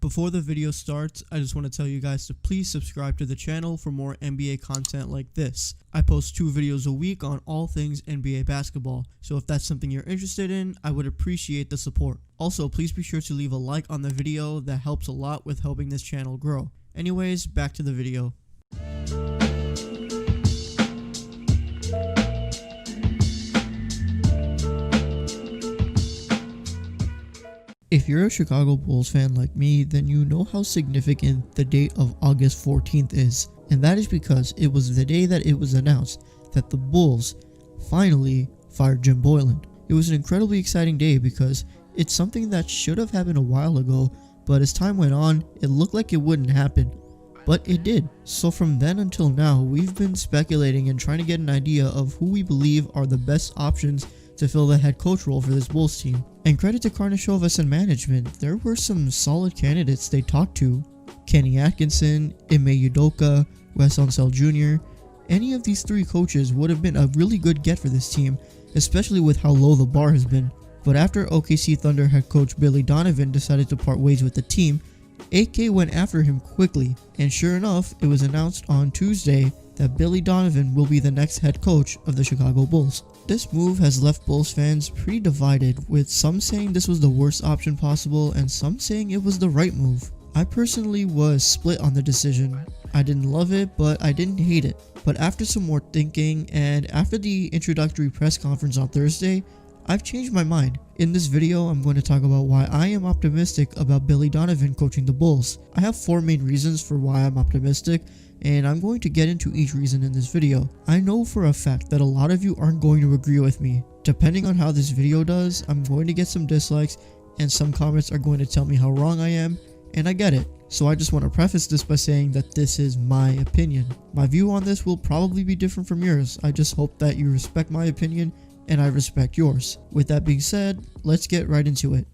Before the video starts, I just want to tell you guys to please subscribe to the channel for more NBA content like this. I post 2 videos a week on all things NBA basketball, so if that's something you're interested in, I would appreciate the support. Also, please be sure to leave a like on the video. That helps a lot with helping this channel grow. Anyways, back to the video. If you're a Chicago Bulls fan like me, then you know how significant the date of August 14th is. And that is because it was the day that it was announced that the Bulls finally fired Jim Boylen. It was an incredibly exciting day because it's something that should have happened a while ago, but as time went on, it looked like it wouldn't happen. But it did. So from then until now, we've been speculating and trying to get an idea of who we believe are the best options to fill the head coach role for this Bulls team. And credit to Karnisovas and management, there were some solid candidates they talked to. Kenny Atkinson, Ime Udoka, Wes Unseld Jr. Any of these 3 coaches would have been a really good get for this team, especially with how low the bar has been. But after OKC Thunder head coach Billy Donovan decided to part ways with the team, AK went after him quickly, and sure enough, it was announced on Tuesday that Billy Donovan will be the next head coach of the Chicago Bulls. This move has left Bulls fans pretty divided, with some saying this was the worst option possible and some saying it was the right move. I personally was split on the decision. I didn't love it, but I didn't hate it. But after some more thinking and after the introductory press conference on Thursday, I've changed my mind. In this video, I'm going to talk about why I am optimistic about Billy Donovan coaching the Bulls. I have 4 main reasons for why I'm optimistic, and I'm going to get into each reason in this video. I know for a fact that a lot of you aren't going to agree with me. Depending on how this video does, I'm going to get some dislikes, and some comments are going to tell me how wrong I am, and I get it. So I just want to preface this by saying that this is my opinion. My view on this will probably be different from yours. I just hope that you respect my opinion and I respect yours. With that being said, let's get right into it.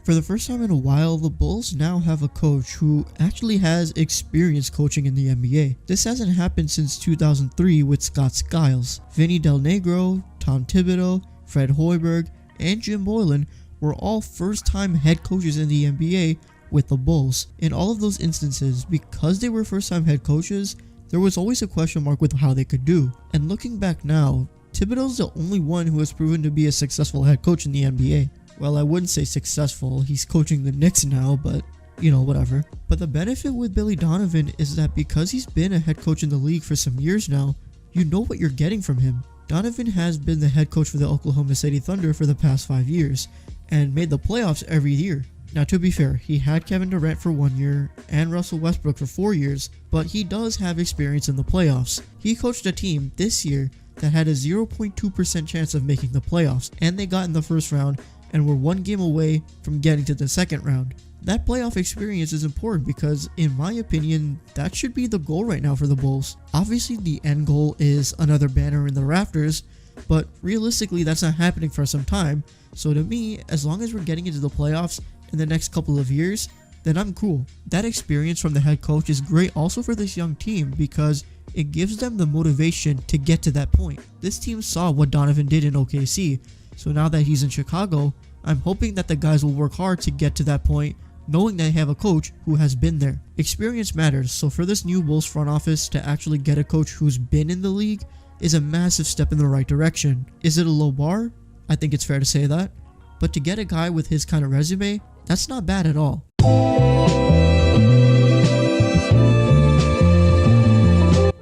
For the first time in a while, the Bulls now have a coach who actually has experience coaching in the NBA. This hasn't happened since 2003 with Scott Skiles. Vinny Del Negro, Tom Thibodeau, Fred Hoiberg, and Jim Boylen were all first-time head coaches in the NBA with the Bulls. In all of those instances, because they were first-time head coaches, there was always a question mark with how they could do. And looking back now, Thibodeau's the only one who has proven to be a successful head coach in the NBA. Well, I wouldn't say successful, he's coaching the Knicks now, but you know, whatever. But the benefit with Billy Donovan is that because he's been a head coach in the league for some years now, you know what you're getting from him. Donovan has been the head coach for the Oklahoma City Thunder for the past 5 years, and made the playoffs every year. Now, to be fair, he had Kevin Durant for 1 year and Russell Westbrook for 4 years, but he does have experience in the playoffs. He coached a team this year that had a 0.2% chance of making the playoffs, and they got in the first round and were 1 game away from getting to the second round. That playoff experience is important because, in my opinion, that should be the goal right now for the Bulls. Obviously, the end goal is another banner in the rafters, but realistically, that's not happening for some time. So to me, as long as we're getting into the playoffs in the next couple of years, then I'm cool. That experience from the head coach is great also for this young team because it gives them the motivation to get to that point. This team saw what Donovan did in OKC, so now that he's in Chicago, I'm hoping that the guys will work hard to get to that point, knowing they have a coach who has been there. Experience matters, so for this new Bulls front office to actually get a coach who's been in the league is a massive step in the right direction. Is it a low bar? I think it's fair to say that. But to get a guy with his kind of resume, that's not bad at all.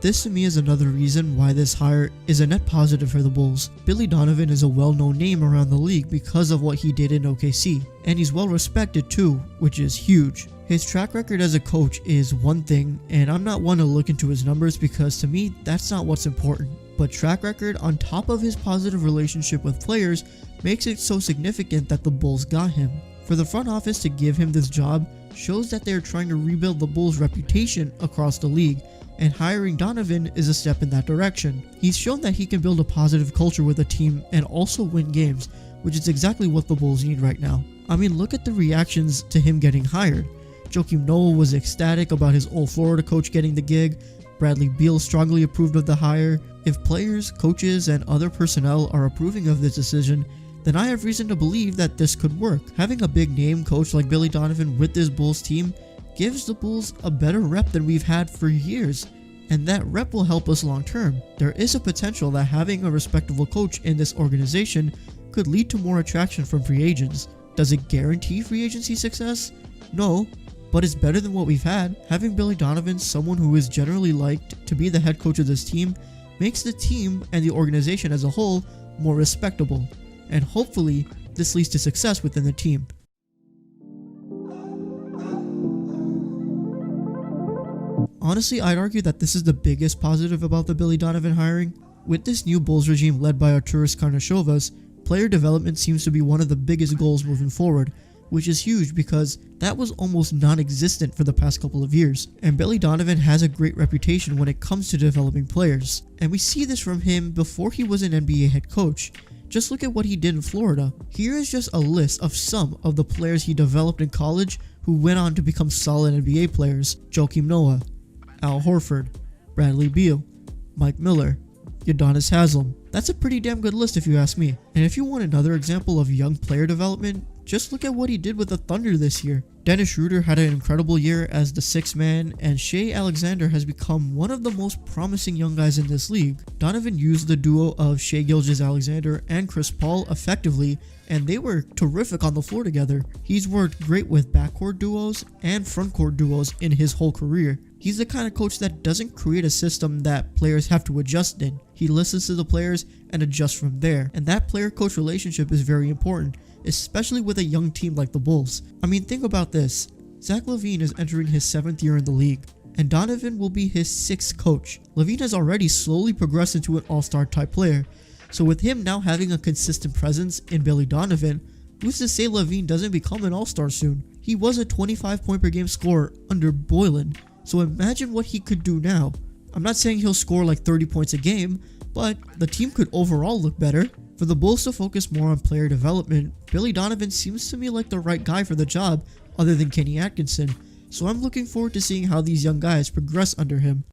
This to me is another reason why this hire is a net positive for the Bulls. Billy Donovan is a well-known name around the league because of what he did in OKC, and he's well respected too, which is huge. His track record as a coach is one thing, and I'm not one to look into his numbers because to me, that's not what's important. But track record on top of his positive relationship with players makes it so significant that the Bulls got him. For the front office to give him this job shows that they're trying to rebuild the Bulls' reputation across the league, and hiring Donovan is a step in that direction. He's shown that he can build a positive culture with a team and also win games, which is exactly what the Bulls need right now. I mean, look at the reactions to him getting hired. Joakim Noah was ecstatic about his old Florida coach getting the gig. Bradley Beal strongly approved of the hire. If players, coaches, and other personnel are approving of this decision, then I have reason to believe that this could work. Having a big name coach like Billy Donovan with this Bulls team gives the Bulls a better rep than we've had for years, and that rep will help us long term. There is a potential that having a respectable coach in this organization could lead to more attraction from free agents. Does it guarantee free agency success? No, but it's better than what we've had. Having Billy Donovan, someone who is generally liked, to be the head coach of this team makes the team and the organization as a whole more respectable, and hopefully this leads to success within the team. Honestly, I'd argue that this is the biggest positive about the Billy Donovan hiring. With this new Bulls regime led by Arturas Karnisovas, player development seems to be one of the biggest goals moving forward, which is huge because that was almost non-existent for the past couple of years. And Billy Donovan has a great reputation when it comes to developing players, and we see this from him before he was an NBA head coach. Just look at what he did in Florida. Here is just a list of some of the players he developed in college who went on to become solid NBA players: Joakim Noah, Al Horford, Bradley Beal, Mike Miller, Udonis Haslem. That's a pretty damn good list if you ask me. And if you want another example of young player development, just look at what he did with the Thunder this year. Dennis Schroeder had an incredible year as the sixth man, and Shai Alexander has become one of the most promising young guys in this league. Donovan used the duo of Shai Gilgeous-Alexander and Chris Paul effectively, and they were terrific on the floor together. He's worked great with backcourt duos and frontcourt duos in his whole career. He's the kind of coach that doesn't create a system that players have to adjust in. He listens to the players and adjusts from there, and that player-coach relationship is very important, especially with a young team like the Bulls. I mean, think about this. Zach LaVine is entering his 7th year in the league, and Donovan will be his 6th coach. LaVine has already slowly progressed into an all-star type player, so with him now having a consistent presence in Billy Donovan, who's to say LaVine doesn't become an all-star soon? He was a 25 point per game scorer under Boylen, so imagine what he could do now. I'm not saying he'll score like 30 points a game, but the team could overall look better. For the Bulls to focus more on player development, Billy Donovan seems to me like the right guy for the job other than Kenny Atkinson, so I'm looking forward to seeing how these young guys progress under him.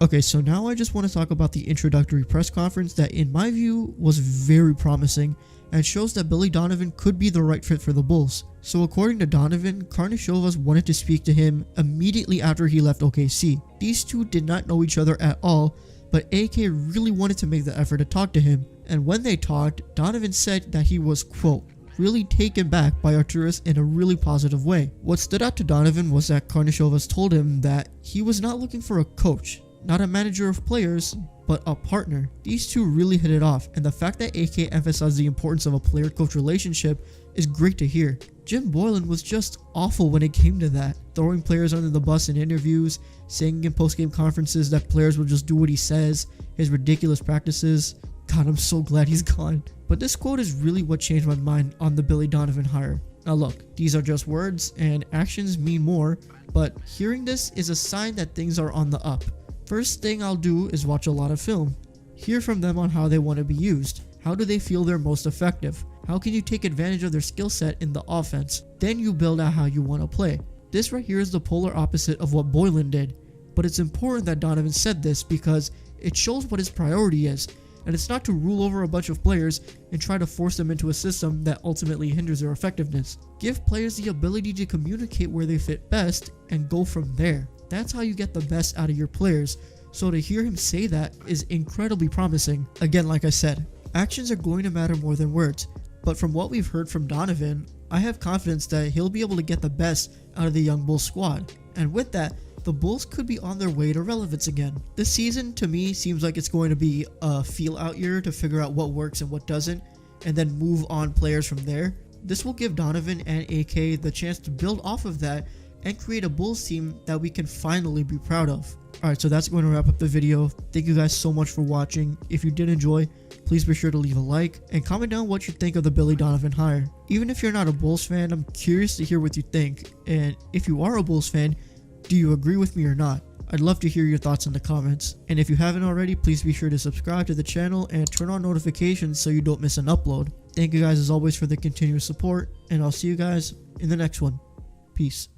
Okay, so now I just want to talk about the introductory press conference that in my view was very promising and shows that Billy Donovan could be the right fit for the Bulls. So according to Donovan, Karnisovas wanted to speak to him immediately after he left OKC. These two did not know each other at all, but AK really wanted to make the effort to talk to him. And when they talked, Donovan said that he was, quote, really taken back by Arturas in a really positive way. What stood out to Donovan was that Karnisovas told him that he was not looking for a coach, not a manager of players, but a partner. These two really hit it off, and the fact that AK emphasized the importance of a player-coach relationship is great to hear. Jim Boylen was just awful when it came to that, throwing players under the bus in interviews, saying in post-game conferences that players will just do what he says, his ridiculous practices. God, I'm so glad he's gone. But this quote is really what changed my mind on the Billy Donovan hire. Now look, these are just words and actions mean more, but hearing this is a sign that things are on the up. First thing I'll do is watch a lot of film. Hear from them on how they want to be used. How do they feel they're most effective? How can you take advantage of their skill set in the offense? Then you build out how you want to play. This right here is the polar opposite of what Boylen did. But it's important that Donovan said this because it shows what his priority is. And it's not to rule over a bunch of players and try to force them into a system that ultimately hinders their effectiveness. Give players the ability to communicate where they fit best and go from there. That's how you get the best out of your players. So to hear him say that is incredibly promising. Again, like I said, actions are going to matter more than words. But from what we've heard from Donovan, I have confidence that he'll be able to get the best out of the young Bulls squad. And with that, the Bulls could be on their way to relevance again. This season, to me, seems like it's going to be a feel-out year to figure out what works and what doesn't, and then move on players from there. This will give Donovan and AK the chance to build off of that and create a Bulls team that we can finally be proud of. Alright, so that's going to wrap up the video. Thank you guys so much for watching. If you did enjoy, please be sure to leave a like and comment down what you think of the Billy Donovan hire. Even if you're not a Bulls fan, I'm curious to hear what you think. And if you are a Bulls fan, do you agree with me or not? I'd love to hear your thoughts in the comments. And if you haven't already, please be sure to subscribe to the channel and turn on notifications so you don't miss an upload. Thank you guys as always for the continuous support, and I'll see you guys in the next one. Peace.